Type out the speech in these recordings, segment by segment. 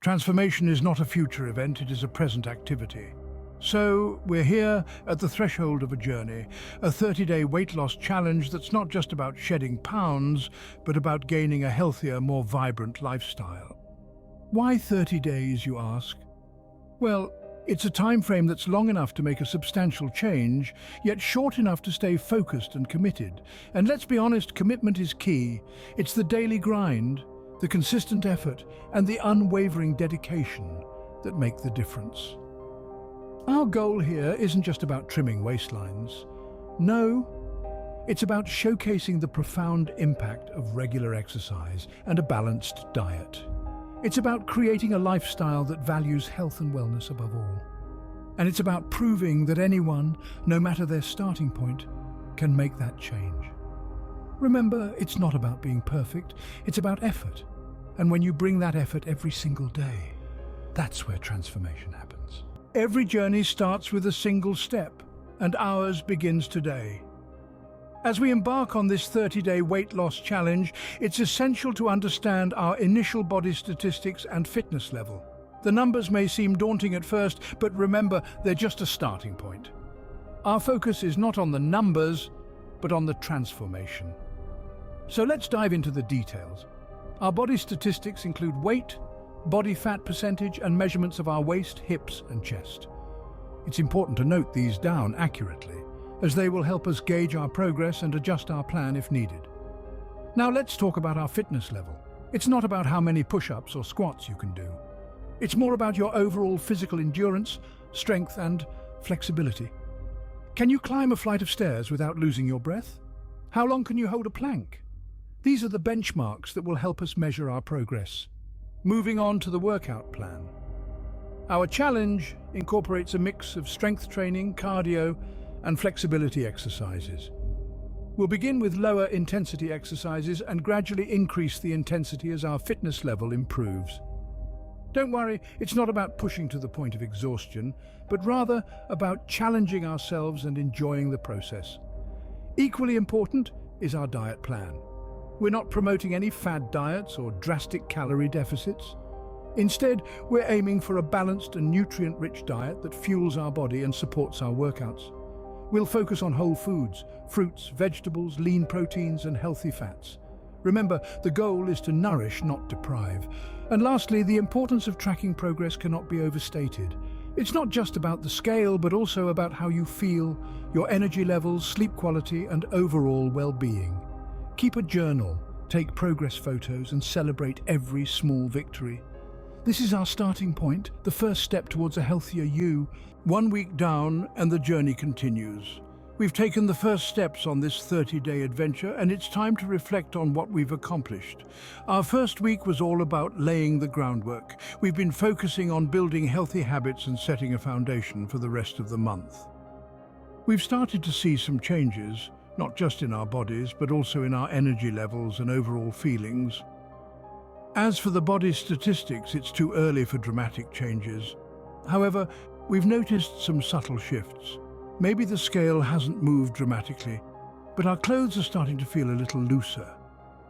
Transformation is not a future event, it is a present activity. So, we're here at the threshold of a journey, a 30-day weight loss challenge that's not just about shedding pounds, but about gaining a healthier, more vibrant lifestyle. Why 30 days, you ask? Well, it's a time frame that's long enough to make a substantial change, yet short enough to stay focused and committed. And let's be honest, commitment is key. It's the daily grind, the consistent effort, and the unwavering dedication that make the difference. Our goal here isn't just about trimming waistlines. No, it's about showcasing the profound impact of regular exercise and a balanced diet. It's about creating a lifestyle that values health and wellness above all. And it's about proving that anyone, no matter their starting point, can make that change. Remember, it's not about being perfect, it's about effort. And when you bring that effort every single day, that's where transformation happens. Every journey starts with a single step, and ours begins today. As we embark on this 30-day weight loss challenge, it's essential to understand our initial body statistics and fitness level. The numbers may seem daunting at first, but remember, they're just a starting point. Our focus is not on the numbers, but on the transformation. So let's dive into the details. Our body statistics include weight, body fat percentage, and measurements of our waist, hips, and chest. It's important to note these down accurately, as they will help us gauge our progress and adjust our plan if needed. Now let's talk about our fitness level. It's not about how many push-ups or squats you can do. It's more about your overall physical endurance, strength, and flexibility. Can you climb a flight of stairs without losing your breath? How long can you hold a plank? These are the benchmarks that will help us measure our progress. Moving on to the workout plan. Our challenge incorporates a mix of strength training, cardio, and flexibility exercises. We'll begin with lower intensity exercises and gradually increase the intensity as our fitness level improves. Don't worry, it's not about pushing to the point of exhaustion, but rather about challenging ourselves and enjoying the process. Equally important is our diet plan. We're not promoting any fad diets or drastic calorie deficits. Instead, we're aiming for a balanced and nutrient-rich diet that fuels our body and supports our workouts. We'll focus on whole foods, fruits, vegetables, lean proteins, and healthy fats. Remember, the goal is to nourish, not deprive. And lastly, the importance of tracking progress cannot be overstated. It's not just about the scale, but also about how you feel, your energy levels, sleep quality, and overall well-being. Keep a journal, take progress photos, and celebrate every small victory. This is our starting point, the first step towards a healthier you. 1 week down, and the journey continues. We've taken the first steps on this 30-day adventure, and it's time to reflect on what we've accomplished. Our first week was all about laying the groundwork. We've been focusing on building healthy habits and setting a foundation for the rest of the month. We've started to see some changes, not just in our bodies, but also in our energy levels and overall feelings. As for the body statistics, it's too early for dramatic changes. However, we've noticed some subtle shifts. Maybe the scale hasn't moved dramatically, but our clothes are starting to feel a little looser.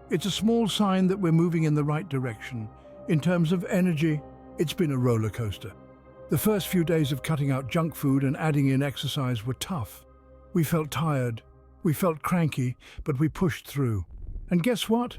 It's a small sign that we're moving in the right direction. In terms of energy, it's been a roller coaster. The first few days of cutting out junk food and adding in exercise were tough. We felt tired, we felt cranky, but we pushed through. And guess what?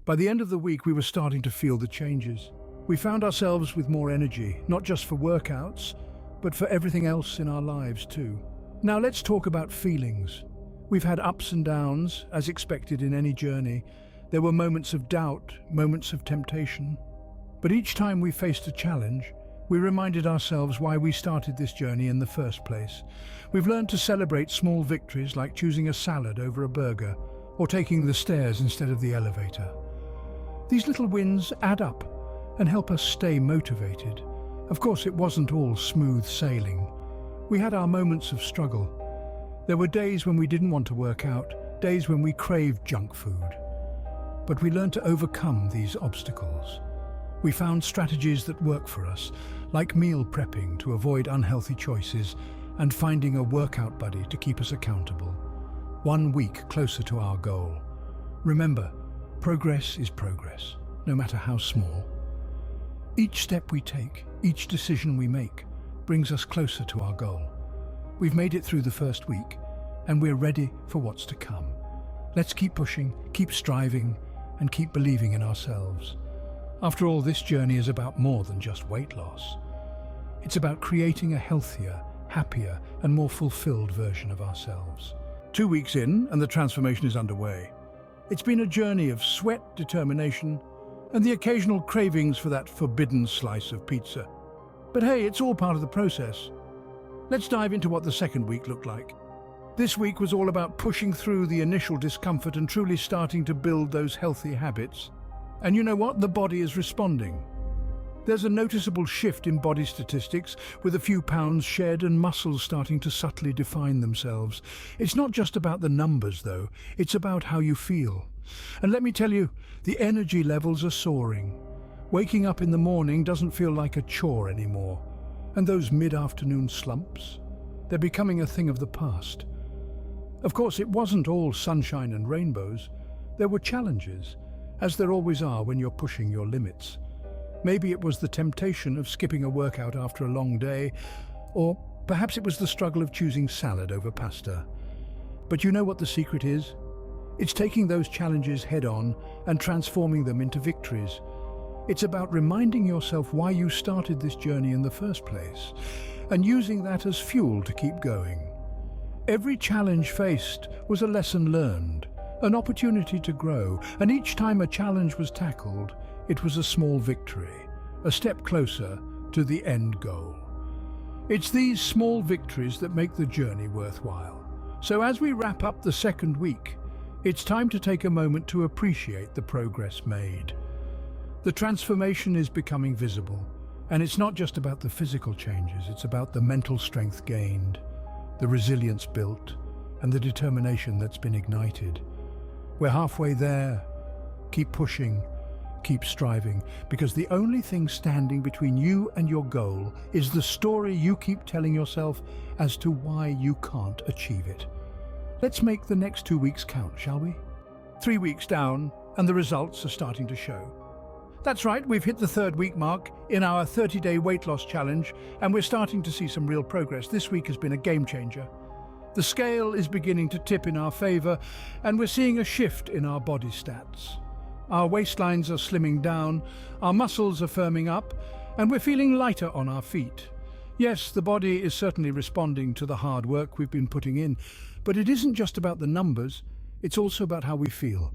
By the end of the week, we were starting to feel the changes. We found ourselves with more energy, not just for workouts, but for everything else in our lives too. Now let's talk about feelings. We've had ups and downs, as expected in any journey. There were moments of doubt, moments of temptation. But each time we faced a challenge, we reminded ourselves why we started this journey in the first place. We've learned to celebrate small victories like choosing a salad over a burger or taking the stairs instead of the elevator. These little wins add up and help us stay motivated. Of course, it wasn't all smooth sailing. We had our moments of struggle. There were days when we didn't want to work out, days when we craved junk food. But we learned to overcome these obstacles. We found strategies that work for us, like meal prepping to avoid unhealthy choices and finding a workout buddy to keep us accountable. 1 week closer to our goal. Remember, progress is progress, no matter how small. Each step we take, each decision we make, brings us closer to our goal. We've made it through the first week, and we're ready for what's to come. Let's keep pushing, keep striving, and keep believing in ourselves. After all, this journey is about more than just weight loss. It's about creating a healthier, happier, and more fulfilled version of ourselves. 2 weeks in, and the transformation is underway. It's been a journey of sweat, determination, and the occasional cravings for that forbidden slice of pizza. But hey, it's all part of the process. Let's dive into what the second week looked like. This week was all about pushing through the initial discomfort and truly starting to build those healthy habits. And you know what? The body is responding. There's a noticeable shift in body statistics, with a few pounds shed and muscles starting to subtly define themselves. It's not just about the numbers, though. It's about how you feel. And let me tell you, the energy levels are soaring. Waking up in the morning doesn't feel like a chore anymore. And those mid-afternoon slumps, they're becoming a thing of the past. Of course, it wasn't all sunshine and rainbows. There were challenges, as there always are when you're pushing your limits. Maybe it was the temptation of skipping a workout after a long day, or perhaps it was the struggle of choosing salad over pasta. But you know what the secret is? It's taking those challenges head-on and transforming them into victories. It's about reminding yourself why you started this journey in the first place, and using that as fuel to keep going. Every challenge faced was a lesson learned, an opportunity to grow, and each time a challenge was tackled, it was a small victory, a step closer to the end goal. It's these small victories that make the journey worthwhile. So as we wrap up the second week, it's time to take a moment to appreciate the progress made. The transformation is becoming visible, and it's not just about the physical changes, it's about the mental strength gained, the resilience built, and the determination that's been ignited. We're halfway there. Keep pushing. Keep striving, because the only thing standing between you and your goal is the story you keep telling yourself as to why you can't achieve it. Let's make the next 2 weeks count, shall we? 3 weeks down, and the results are starting to show. That's right, we've hit the third week mark in our 30-day weight loss challenge, and we're starting to see some real progress. This week has been a game changer. The scale is beginning to tip in our favor, and we're seeing a shift in our body stats. Our waistlines are slimming down, our muscles are firming up, and we're feeling lighter on our feet. Yes, the body is certainly responding to the hard work we've been putting in, but it isn't just about the numbers, it's also about how we feel.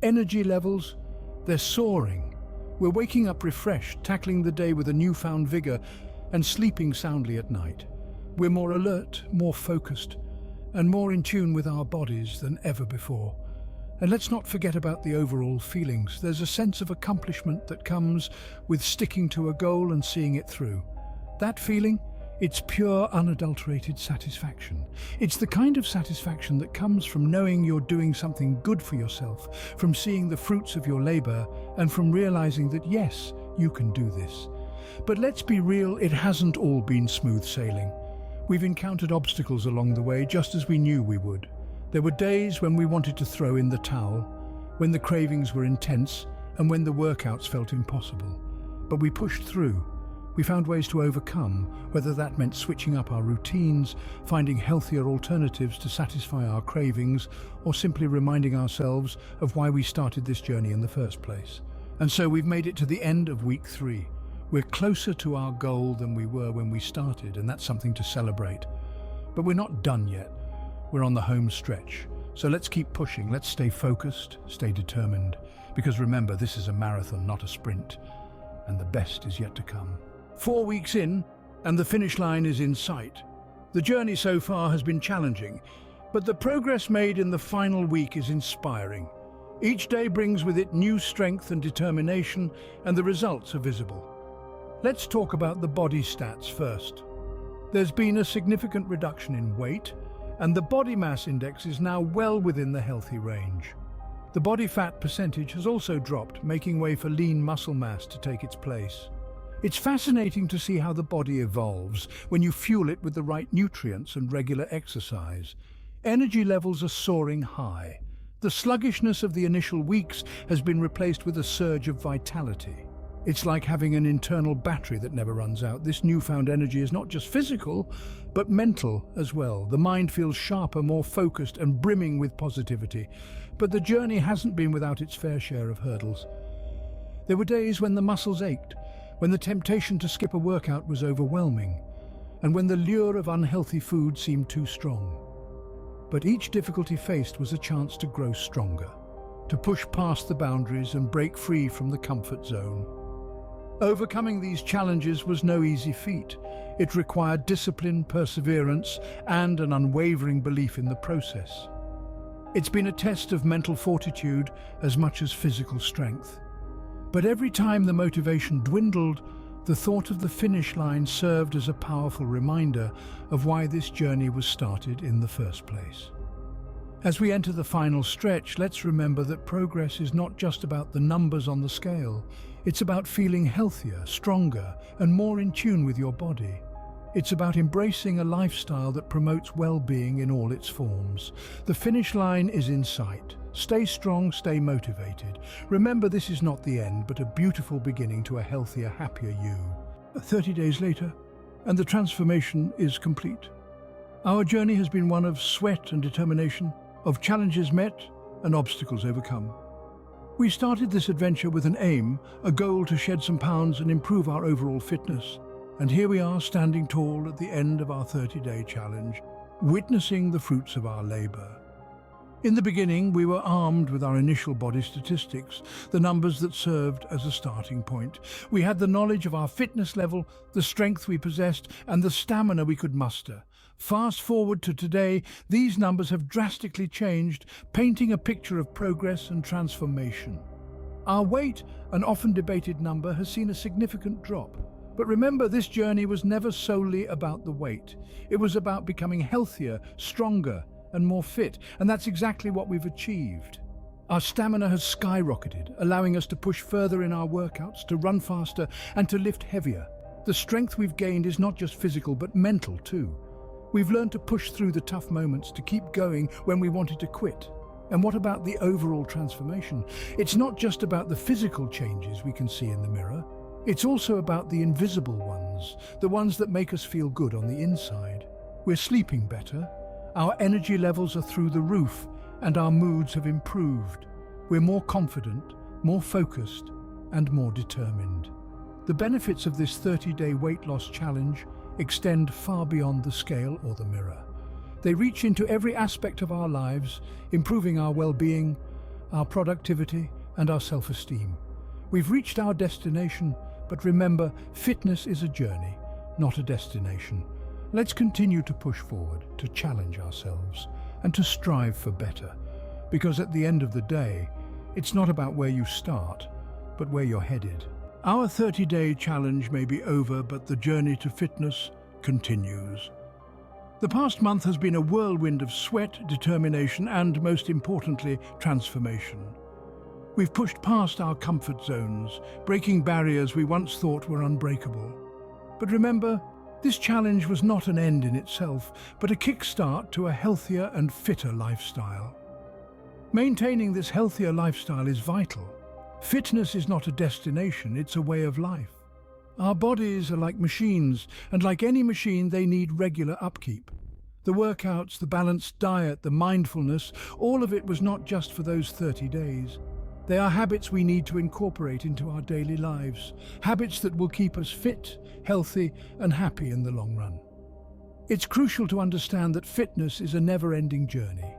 Energy levels, they're soaring. We're waking up refreshed, tackling the day with a newfound vigor, and sleeping soundly at night. We're more alert, more focused, and more in tune with our bodies than ever before. And let's not forget about the overall feelings. There's a sense of accomplishment that comes with sticking to a goal and seeing it through. That feeling, it's pure, unadulterated satisfaction. It's the kind of satisfaction that comes from knowing you're doing something good for yourself, from seeing the fruits of your labor, and from realizing that yes, you can do this. But let's be real, it hasn't all been smooth sailing. We've encountered obstacles along the way, just as we knew we would. There were days when we wanted to throw in the towel, when the cravings were intense, and when the workouts felt impossible. But we pushed through. We found ways to overcome, whether that meant switching up our routines, finding healthier alternatives to satisfy our cravings, or simply reminding ourselves of why we started this journey in the first place. And so we've made it to the end of week 3. We're closer to our goal than we were when we started, and that's something to celebrate. But we're not done yet. We're on the home stretch. So let's keep pushing. Let's stay focused, stay determined. Because remember, this is a marathon, not a sprint. And the best is yet to come. 4 weeks in, and the finish line is in sight. The journey so far has been challenging, but the progress made in the final week is inspiring. Each day brings with it new strength and determination, and the results are visible. Let's talk about the body stats first. There's been a significant reduction in weight, and the body mass index is now well within the healthy range. The body fat percentage has also dropped, making way for lean muscle mass to take its place. It's fascinating to see how the body evolves when you fuel it with the right nutrients and regular exercise. Energy levels are soaring high. The sluggishness of the initial weeks has been replaced with a surge of vitality. It's like having an internal battery that never runs out. This newfound energy is not just physical, but mental as well. The mind feels sharper, more focused, and brimming with positivity. But the journey hasn't been without its fair share of hurdles. There were days when the muscles ached, when the temptation to skip a workout was overwhelming, and when the lure of unhealthy food seemed too strong. But each difficulty faced was a chance to grow stronger, to push past the boundaries and break free from the comfort zone. Overcoming these challenges was no easy feat. It required discipline, perseverance, and an unwavering belief in the process. It's been a test of mental fortitude as much as physical strength. But every time the motivation dwindled, the thought of the finish line served as a powerful reminder of why this journey was started in the first place. As we enter the final stretch, let's remember that progress is not just about the numbers on the scale. It's about feeling healthier, stronger, and more in tune with your body. It's about embracing a lifestyle that promotes well-being in all its forms. The finish line is in sight. Stay strong, stay motivated. Remember, this is not the end, but a beautiful beginning to a healthier, happier you. 30 days later, and the transformation is complete. Our journey has been one of sweat and determination, of challenges met and obstacles overcome. We started this adventure with an aim, a goal to shed some pounds and improve our overall fitness. And here we are, standing tall at the end of our 30-day challenge, witnessing the fruits of our labor. In the beginning, we were armed with our initial body statistics, the numbers that served as a starting point. We had the knowledge of our fitness level, the strength we possessed, and the stamina we could muster. Fast forward to today, these numbers have drastically changed, painting a picture of progress and transformation. Our weight, an often debated number, has seen a significant drop. But remember, this journey was never solely about the weight. It was about becoming healthier, stronger, and more fit, and that's exactly what we've achieved. Our stamina has skyrocketed, allowing us to push further in our workouts, to run faster, and to lift heavier. The strength we've gained is not just physical, but mental too. We've learned to push through the tough moments, to keep going when we wanted to quit. And what about the overall transformation? It's not just about the physical changes we can see in the mirror. It's also about the invisible ones, the ones that make us feel good on the inside. We're sleeping better, our energy levels are through the roof, and our moods have improved. We're more confident, more focused, and more determined. The benefits of this 30-day weight loss challenge extend far beyond the scale or the mirror. They reach into every aspect of our lives, improving our well-being, our productivity, and our self-esteem. We've reached our destination, but remember, fitness is a journey, not a destination. Let's continue to push forward, to challenge ourselves, and to strive for better. Because at the end of the day, it's not about where you start, but where you're headed. Our 30-day challenge may be over, but the journey to fitness continues. The past month has been a whirlwind of sweat, determination, and, most importantly, transformation. We've pushed past our comfort zones, breaking barriers we once thought were unbreakable. But remember, this challenge was not an end in itself, but a kickstart to a healthier and fitter lifestyle. Maintaining this healthier lifestyle is vital. Fitness is not a destination, it's a way of life. Our bodies are like machines, and like any machine, they need regular upkeep. The workouts, the balanced diet, the mindfulness, all of it was not just for those 30 days. They are habits we need to incorporate into our daily lives, habits that will keep us fit, healthy, and happy in the long run. It's crucial to understand that fitness is a never-ending journey.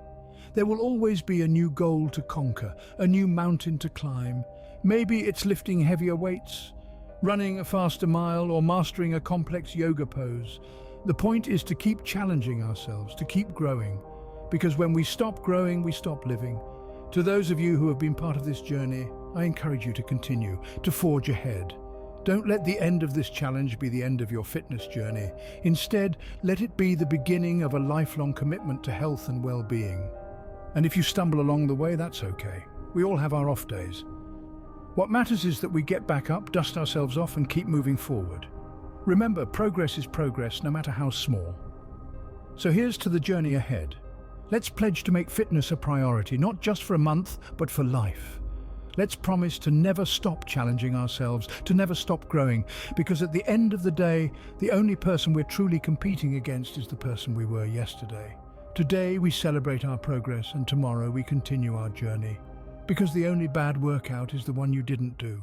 There will always be a new goal to conquer, a new mountain to climb. Maybe it's lifting heavier weights, running a faster mile, or mastering a complex yoga pose. The point is to keep challenging ourselves, to keep growing, because when we stop growing, we stop living. To those of you who have been part of this journey, I encourage you to continue, to forge ahead. Don't let the end of this challenge be the end of your fitness journey. Instead, let it be the beginning of a lifelong commitment to health and well-being. And if you stumble along the way, that's okay. We all have our off days. What matters is that we get back up, dust ourselves off, and keep moving forward. Remember, progress is progress, no matter how small. So here's to the journey ahead. Let's pledge to make fitness a priority, not just for a month, but for life. Let's promise to never stop challenging ourselves, to never stop growing, because at the end of the day, the only person we're truly competing against is the person we were yesterday. Today we celebrate our progress, and tomorrow we continue our journey, because the only bad workout is the one you didn't do.